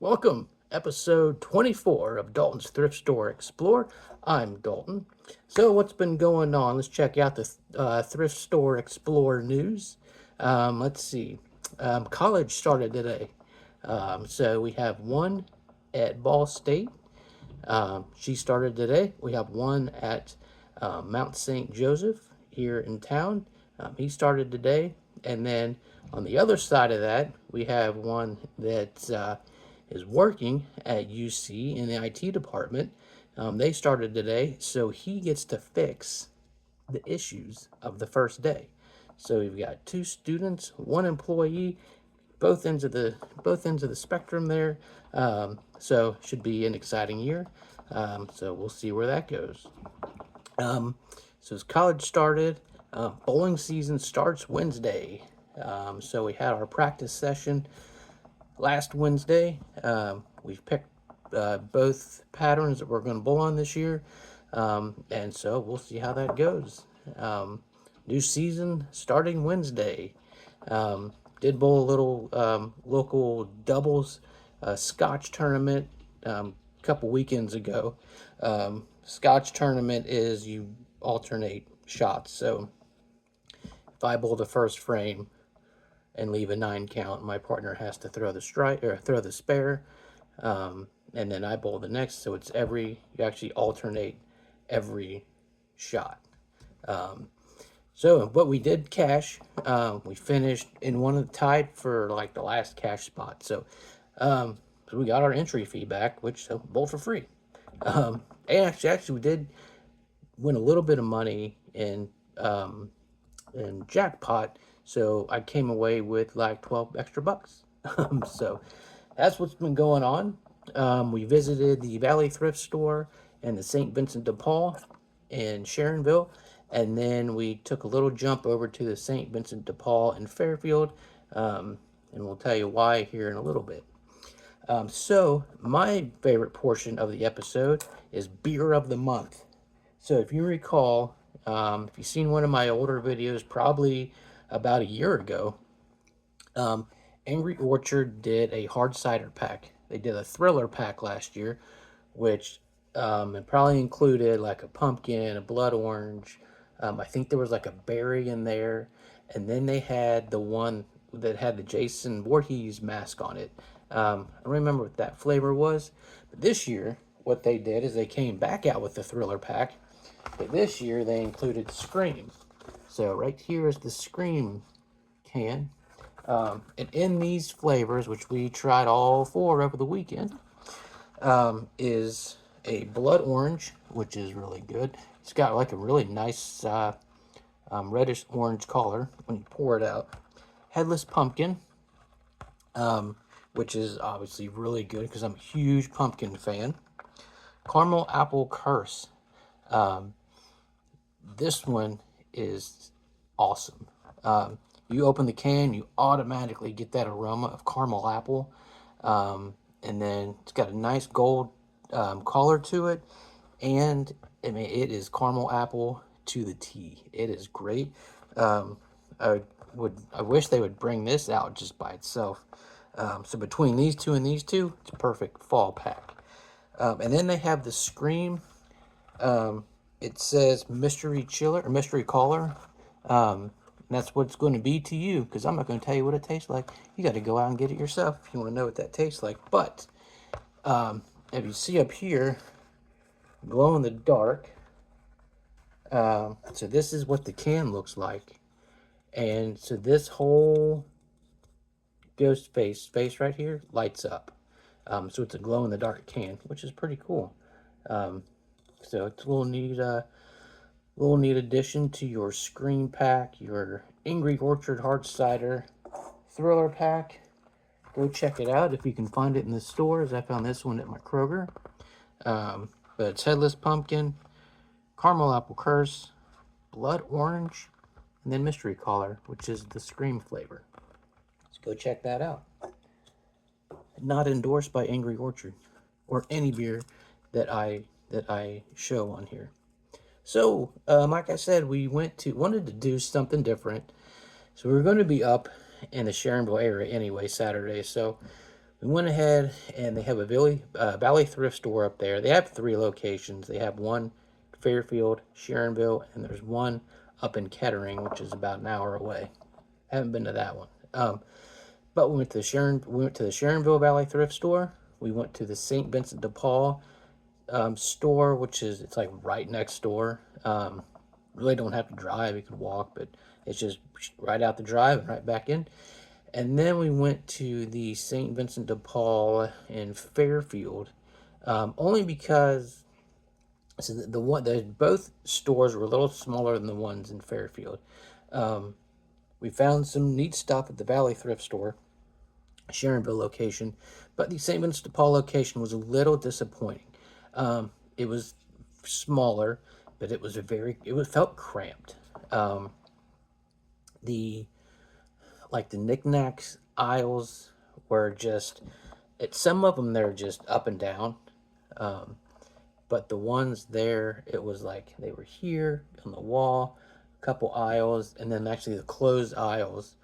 Welcome, episode 24 of Dalton's Thrift Store Explore. I'm Dalton. So, what's been going on? Let's check out the Thrift Store Explore news. Let's see. College started today. So, we have one at Ball State. She started today. We have one at Mount St. Joseph here in town. He started today. And then on the other side of that, we have one that is working at UC in the IT department. They started today, so he gets to fix the issues of the first day. So we've got two students, one employee, both ends of the spectrum there. So should be an exciting year. So we'll see where that goes. So as college started, bowling season starts Wednesday. So we had our practice session last Wednesday. We've picked both patterns that we're going to bowl on this year. And so we'll see how that goes. New season starting Wednesday. Did bowl a little local doubles Scotch tournament a couple weekends ago. Scotch tournament is you alternate shots. So if I bowl the first frame and leave a 9 count, my partner has to throw the strike or throw the spare, and then I bowl the next. So it's you actually alternate every shot. But we did cash. We finished in one of the tied for like the last cash spot. So we got our entry fee back, which bowl for free. And actually we did win a little bit of money in jackpot. So I came away with like 12 extra bucks. So that's what's been going on. We visited the Valley Thrift Store and the St. Vincent de Paul in Sharonville. And then we took a little jump over to the St. Vincent de Paul in Fairfield. And we'll tell you why here in a little bit. So my favorite portion of the episode is Beer of the Month. So if you recall, if you've seen one of my older videos, probably about a year ago, Angry Orchard did a hard cider pack. They did a thriller pack last year, which it probably included like a pumpkin, a blood orange. I think there was like a berry in there. And then they had the one that had the Jason Voorhees mask on it. I don't remember what that flavor was. But this year, what they did is they came back out with the thriller pack. But this year, they included Scream. So right here is the Scream can. And in these flavors, which we tried all 4 over the weekend, is a blood orange, which is really good. It's got like a really nice reddish orange color when you pour it out. Headless pumpkin, which is obviously really good because I'm a huge pumpkin fan. Caramel apple curse. This one is awesome. You open the can, you automatically get that aroma of caramel apple. And then it's got a nice gold color to it. And I mean, it is caramel apple to the T. It is great. I wish they would bring this out just by itself. So between these two and these two, it's a perfect fall pack. And then they have the Scream. It says mystery chiller or mystery caller. And that's what it's going to be to you, because I'm not going to tell you what it tastes like. You got to go out and get it yourself if you want to know what that tastes like. But if you see up here, glow in the dark. So this is what the can looks like. And so this whole ghost face right here lights up. So it's a glow in the dark can, which is pretty cool. So it's a little neat addition to your Scream pack, your Angry Orchard hard cider thriller pack. Go check it out if you can find it in the stores. I found this one at my Kroger. But it's headless pumpkin, caramel apple curse, blood orange, and then mystery collar, which is the Scream flavor. Let's go check that out. Not endorsed by Angry Orchard or any beer that I show on here. So, like I said, we wanted to do something different. So we were going to be up in the Sharonville area anyway Saturday. So we went ahead and they have a Valley Thrift Store up there. They have 3 locations. They have one in Fairfield, Sharonville, and there's one up in Kettering, which is about an hour away. Haven't been to that one. But we went to the Sharonville Valley Thrift Store. We went to the St. Vincent de Paul store, which is, it's like right next door. Really don't have to drive, you could walk, but it's just right out the drive and right back in. And then we went to the St. Vincent de Paul in Fairfield, only because so both stores were a little smaller than the ones in Fairfield. We found some neat stuff at the Valley Thrift Store, Sharonville location, but the St. Vincent de Paul location was a little disappointing. It was smaller, but it felt cramped. The knickknacks aisles were just, some of them they're just up and down, but the ones there, it was like they were here on the wall, a couple aisles, and then actually the closed aisles,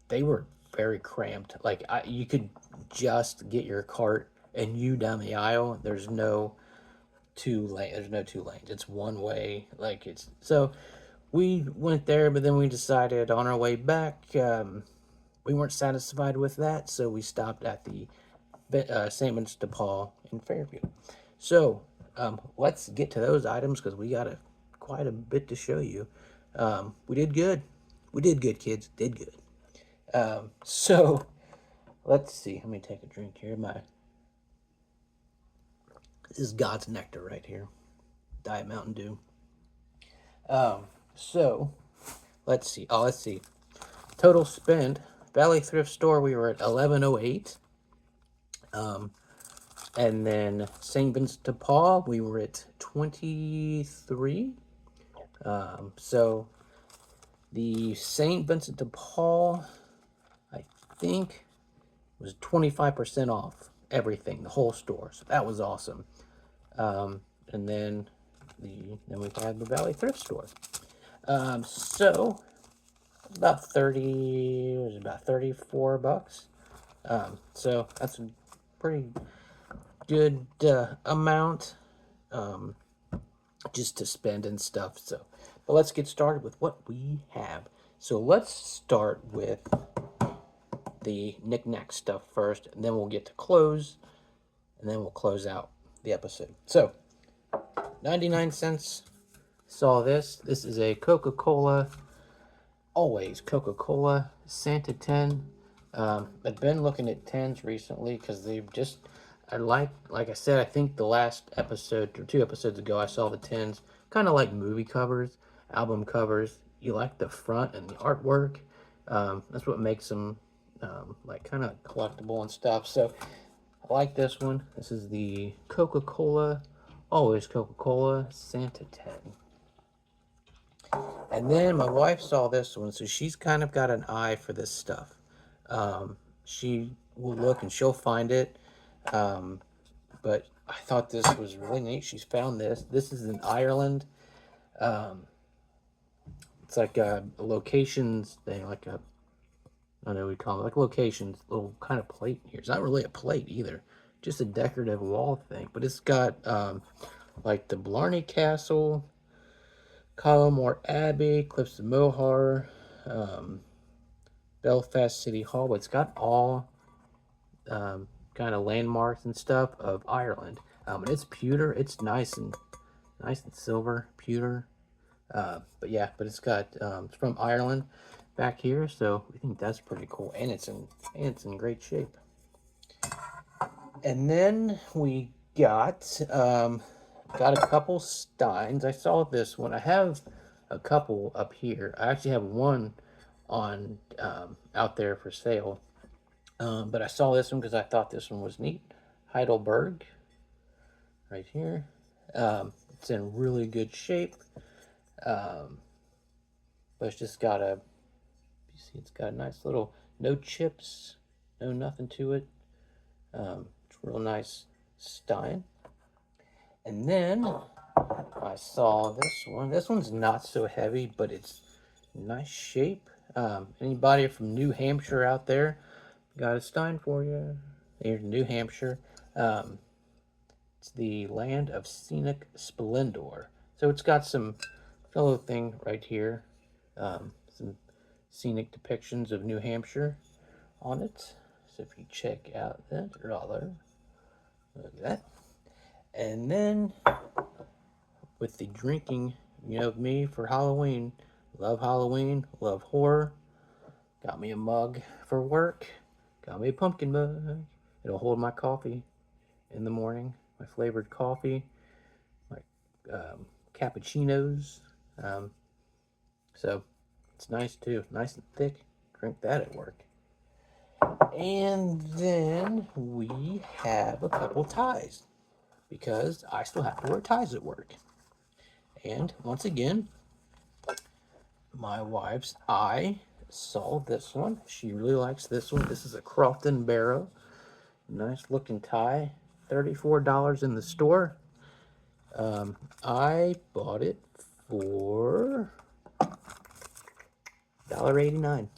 they were very cramped. Like you could just get your cart and you down the aisle. There's no two lanes. It's one way. Like it's so. We went there, but then we decided on our way back, we weren't satisfied with that, so we stopped at the St. Vincent de Paul in Fairfield. So let's get to those items because we got quite a bit to show you. We did good. We did good, kids. Did good. So let's see. Let me take a drink here. This is God's nectar right here. Diet Mountain Dew. So let's see. Let's see. Total spend. Valley Thrift Store, we were at $11.08. And then St. Vincent de Paul, we were at $23. So the St. Vincent de Paul, I think, was 25% off everything, the whole store. So that was awesome. And then we had the Valley Thrift Store. So about 34 bucks. So that's a pretty good amount just to spend and stuff. So, but let's get started with what we have. So let's start with the knick-knack stuff first, and then we'll get to clothes, and then we'll close out the episode. So 99 cents. Saw this. This is a Coca-Cola, always Coca-Cola Santa 10. I've been looking at 10s recently because they've just, like I said, I think the last episode or 2 episodes ago, I saw the 10s, kind of like movie covers, album covers. You like the front and the artwork. That's what makes them like kind of collectible and stuff. So I like this one. This is the Coca-Cola, always Coca-Cola Santa 10. And then my wife saw this one, so she's kind of got an eye for this stuff. She will look and she'll find it. But I thought this was really neat. She's found this. This is in Ireland. It's like a locations thing, like a, I don't know what we call it, like locations, little kind of plate here. It's not really a plate either, just a decorative wall thing. But it's got like the Blarney Castle, Colmore Abbey, Cliffs of Moher, Belfast City Hall. But it's got all kind of landmarks and stuff of Ireland. And it's pewter. It's nice and silver pewter. But yeah, but it's got it's from Ireland back here, so we think that's pretty cool, and it's in great shape. And then we got a couple steins. I saw this one. I have a couple up here. I actually have one on out there for sale. But I saw this one because I thought this one was neat. Heidelberg, right here. It's in really good shape. But it's just got you see, it's got a nice little, no chips, no nothing to it. It's real nice stein. And then I saw this one. This one's not so heavy, but it's nice shape. Anybody from New Hampshire out there, got a Stein for you. Here's New Hampshire. It's the land of scenic splendor. So it's got some fellow thing right here. Some scenic depictions of New Hampshire on it. So if you check out that dollar, look at that. And then with the drinking, me for Halloween. Love Halloween, love horror. Got me a mug for work. Got me a pumpkin mug. It'll hold my coffee in the morning, my flavored coffee, my cappuccinos. Um, so it's nice too, nice and thick. Drink that at work. And then we have a couple ties because I still have to wear ties at work. And once again, my wife's eye saw this one. She really likes this one. This is a Crofton Barrow. Nice looking tie. $34 in the store. I bought it for $1.89.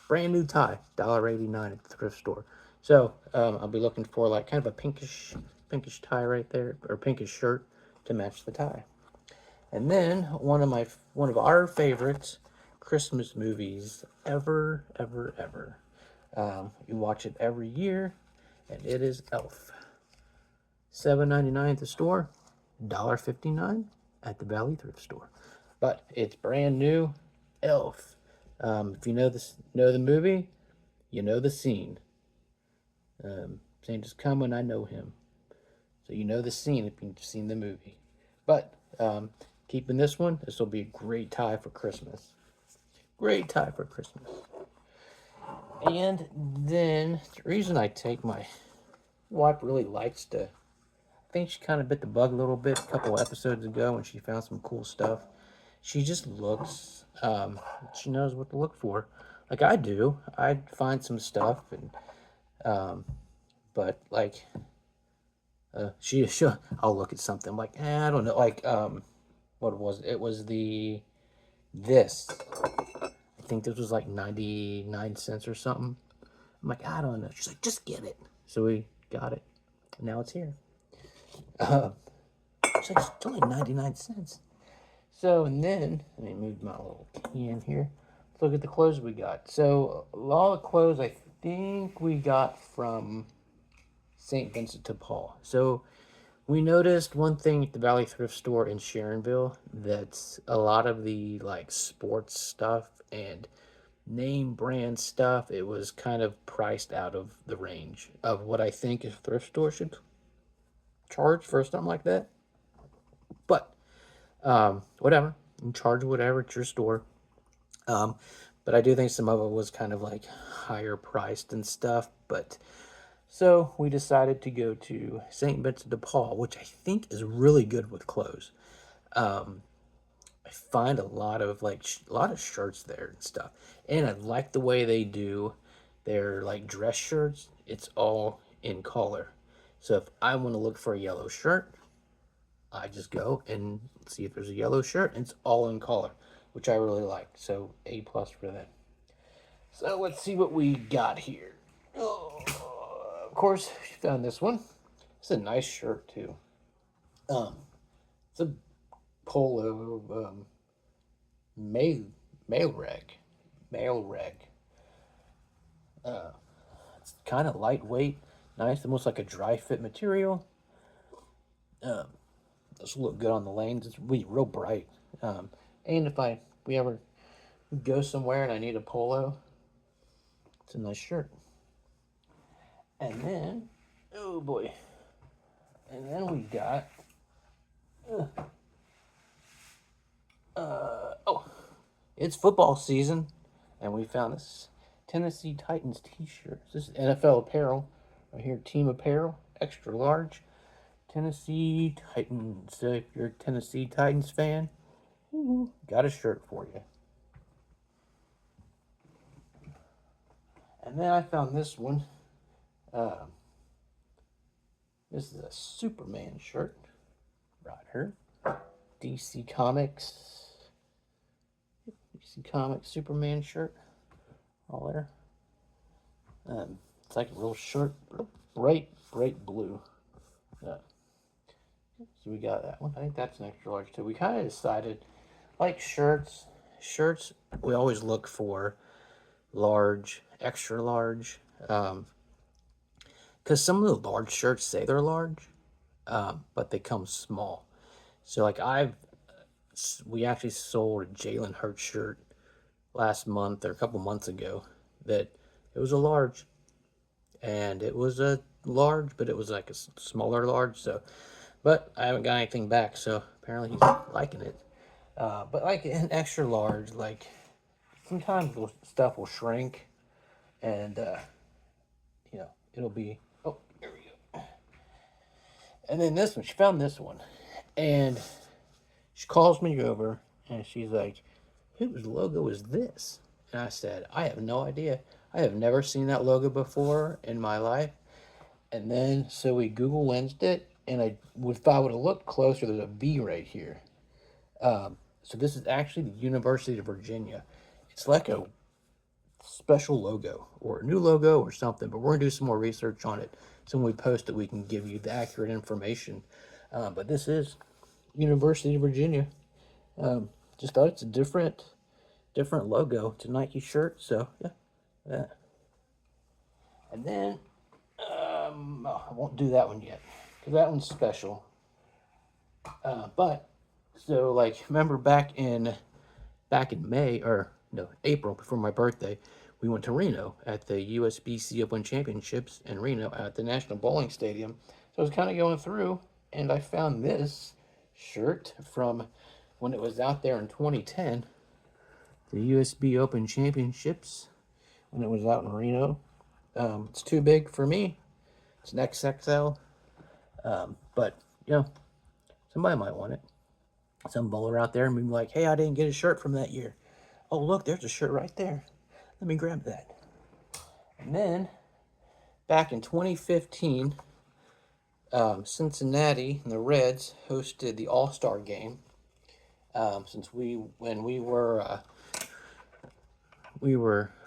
Brand new tie, $1.89 at the thrift store. So I'll be looking for like kind of a pinkish tie right there, or pinkish shirt to match the tie. And then one of our favorite Christmas movies ever. You watch it every year, and it is Elf. $7.99 at the store, $1.59 at the Valley Thrift Store. But it's brand new, Elf. If you know the movie, you know the scene. Santa's coming, I know him. So you know the scene if you've seen the movie. But keeping this one, this will be a great tie for Christmas. Great tie for Christmas. And then the reason I take my wife really likes to, I think she kind of bit the bug a little bit a couple episodes ago when she found some cool stuff. She just looks, she knows what to look for. Like I do. I'd find some stuff, and but like, I'll look at something like, I don't know, like, what was it? It was this. I think this was like 99 cents or something. I'm like, I don't know. She's like, just get it. So we got it. And now it's here. She's like, it's only 99 cents. So, and then, let me move my little can here. Let's look at the clothes we got. So, a lot of clothes I think we got from St. Vincent de Paul. So, we noticed one thing at the Valley Thrift Store in Sharonville, that's a lot of the like sports stuff and name brand stuff, it was kind of priced out of the range of what I think a thrift store should charge for something like that. But whatever, you charge whatever, it's your store. But I do think some of it was kind of like higher priced and stuff. But so we decided to go to St. Vincent de Paul, which I think is really good with clothes. I find a lot of shirts there and stuff, and I like the way they do their like dress shirts. It's all in color. So if I want to look for a yellow shirt, I just go and see if there's a yellow shirt, and it's all in color, which I really like. So A+ for that. So let's see what we got here. Oh, of course, she found this one. It's a nice shirt too. It's a polo mail reg. It's kind of lightweight, nice, almost like a dry fit material. This will look good on the lanes. It's really real bright. And if we ever go somewhere and I need a polo, it's a nice shirt. And then, oh boy, and then we got, it's football season, and we found this Tennessee Titans t-shirt. This is NFL apparel, right here, team apparel, extra large, Tennessee Titans. So if you're a Tennessee Titans fan, got a shirt for you. And then I found this one. This is a Superman shirt. Right here. DC Comics Superman shirt. All there. It's like a real short, bright blue. Uh, so we got that one. I think that's an extra large too. We kind of decided, like shirts, we always look for large, extra large, because some of the large shirts say they're large, but they come small. So like we actually sold a Jalen Hurts shirt last month or a couple months ago that it was a large, and it was a large, but it was like a smaller large. So, but I haven't got anything back, so apparently he's liking it. But like an extra large, like sometimes stuff will shrink, and it'll be. Oh, here we go. And then this one, she found this one, and she calls me over, and she's like, "Whose logo is this?" And I said, "I have no idea. I have never seen that logo before in my life." And then so we Google Lensed it, and if I would have looked closer, there's a V right here. So this is actually the University of Virginia. It's like a special logo or a new logo or something, but we're gonna do some more research on it. So when we post it, we can give you the accurate information. But this is University of Virginia. Just thought it's a different logo. It's a Nike shirt, so yeah. And then I won't do that one yet because that one's special. But so like remember back in May or no April before my birthday, we went to Reno at the USBC Open Championships in Reno at the National Bowling Stadium. So I was kind of going through and I found this shirt from when it was out there in 2010, the USB Open Championships when it was out in Reno. It's too big for me. It's an XXL. But somebody might want it. Some bowler out there and be like, "Hey, I didn't get a shirt from that year. Oh, look, there's a shirt right there. Let me grab that." And then, back in 2015, Cincinnati and the Reds hosted the All-Star Game. Since when we were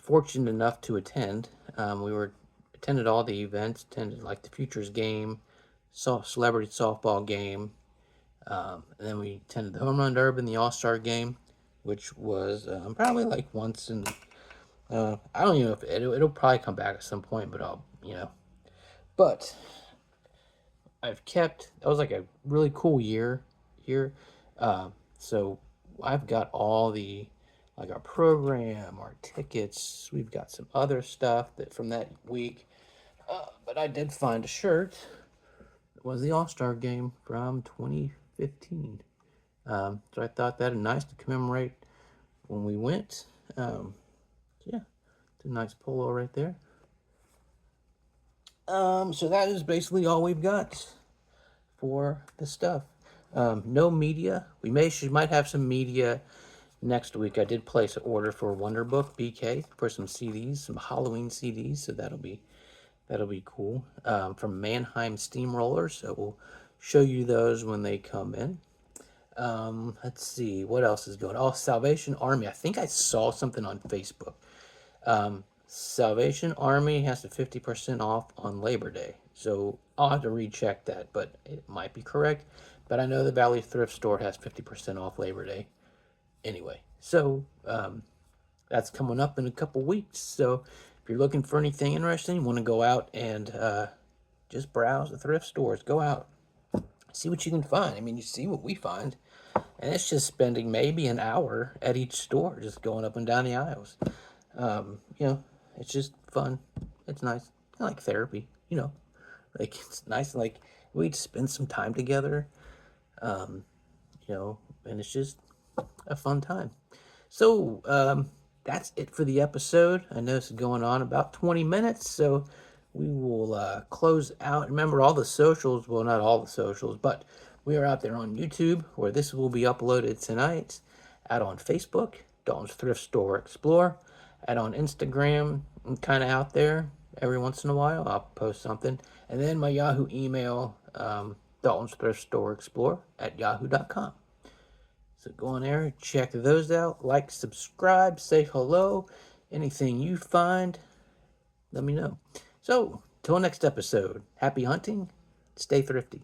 fortunate enough to attend, attended all the events, attended like the Futures game, celebrity softball game, and then we attended the Home Run Derby and the All-Star Game, which was probably like once in, I don't even know if it'll probably come back at some point, but but that was like a really cool year here. So I've got all like our program, our tickets, we've got some other stuff from that week. But I did find a shirt. It was the All-Star Game from 2015. So I thought that was nice to commemorate when we went. Yeah, it's a nice polo right there. So that is basically all we've got for the stuff. No media. We might have some media next week. I did place an order for Wonderbook BK for some CDs, some Halloween CDs. So that'll be cool. From Mannheim Steamroller. So we'll show you those when they come in. Let's see what else is going on. Oh, Salvation Army. I think I saw something on Facebook. Salvation Army has a 50% off on Labor Day. So I'll have to recheck that, but it might be correct. But I know the Valley Thrift Store has 50% off Labor Day. Anyway, so that's coming up in a couple weeks. So if you're looking for anything interesting, you want to go out and just browse the thrift stores. Go out, see what you can find. I mean, you see what we find. And it's just spending maybe an hour at each store, just going up and down the aisles. It's just fun. It's nice. Kind of like therapy, Like, it's nice, like, we'd spend some time together, and it's just a fun time. So, that's it for the episode. I know this is going on about 20 minutes, so we will close out. Remember, all the socials, well, not all the socials, but we are out there on YouTube, where this will be uploaded tonight, out on Facebook, Dalton's Thrift Store Explore, out on Instagram. I'm kind of out there every once in a while. I'll post something. And then my Yahoo email, Dalton's Thrift Store Explore at yahoo.com. So go on there, check those out, like, subscribe, say hello, anything you find, let me know. So, till next episode, happy hunting, stay thrifty.